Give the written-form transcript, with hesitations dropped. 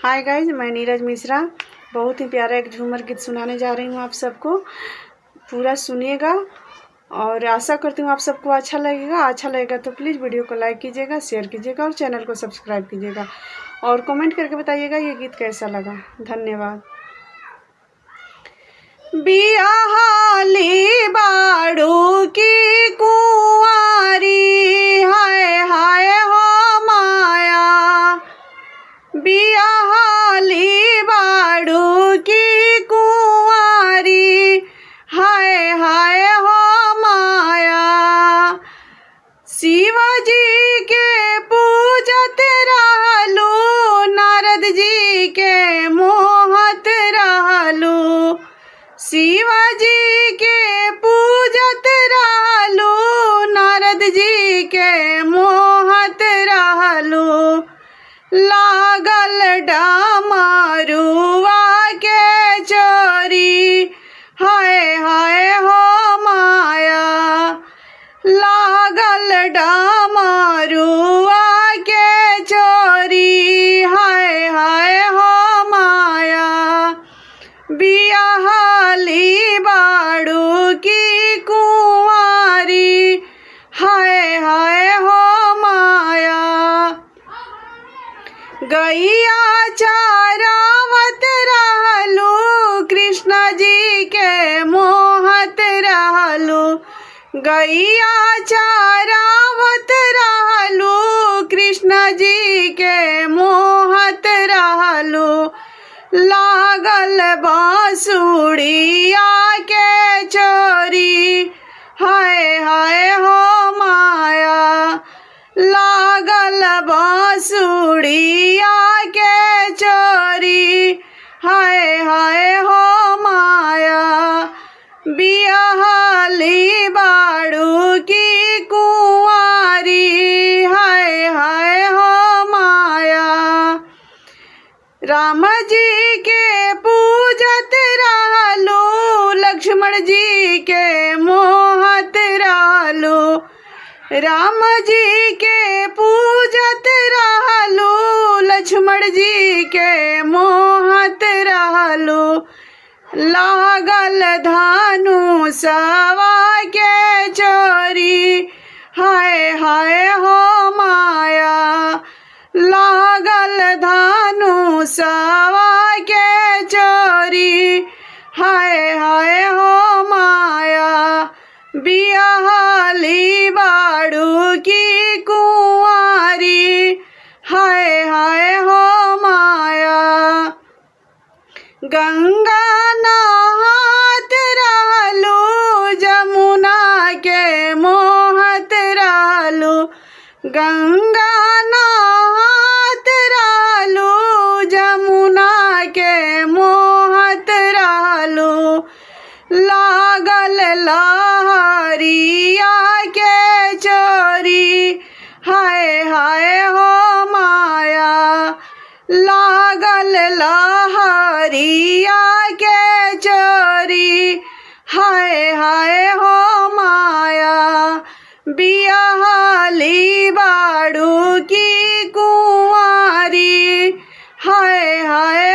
Hi guys, मैं नीरज मिश्रा बहुत ही प्यारा एक झूमर गीत सुनाने जा रही हूँ। आप सबको पूरा सुनिएगा और आशा करती हूँ आप सबको अच्छा लगेगा तो प्लीज़ वीडियो को लाइक कीजिएगा, शेयर कीजिएगा और चैनल को सब्सक्राइब कीजिएगा और कमेंट करके बताइएगा ये गीत कैसा लगा। धन्यवाद। बियाहाली बाड़ू की कुंवारी, हाय हाय हो माया। बियाहाली बाड़ू की कुंवारी, हाय हाय हो माया। शिवाजी के पूजत रहलू, नारद जी के मोहत रहलू। शिवाजी के पूजत रहलू, नारद जी के मोहत रहलू। लागल डमरुआ के चोरी, हाय हाय हो माया। लागल डमरुआ के चोरी, हाय हाय हो माया। बियाहाली बाड़ू की कुंवारी, हाय हाय हो माया। गैया चारावत रहलू, कृष्ण जी के मोहत रहलू। गैया चारावत रहलू, कृष्ण जी के मोहत रहलू। लागल बांसुरिया के चोरी, हाय हाय हो माया। लागल बांसुरिया के चोरी, हाय हाय हो माया। बियाहाली बाड़ू की कुंवारी, हाय हाय हो माया। राम जी के पूजत रहलू, लक्ष्मण जी के मोहत रहलू। राम जी के पूजत रहलू, लक्ष्मण जी के मोहत रहलू। लागल धनुषवा के चोरी, हाय हाय हो माया। लागल धनुषवा के चोरी, हाय हाय हो माया। बियाहाली बाड़ू की कुंवारी, हाय हाय हो माया। गंगा नहात रहलू, जमुना के मोहत रहलू। गंगा नहात रहलू, जमुना के मोहत रहलू। लागल लहरिया के चोरी, हाय हाय हो माया। लागल लहरिया के चोरी, हाय हाय हो माया। बियाहाली बाड़ू की कुंवारी, हाय हाय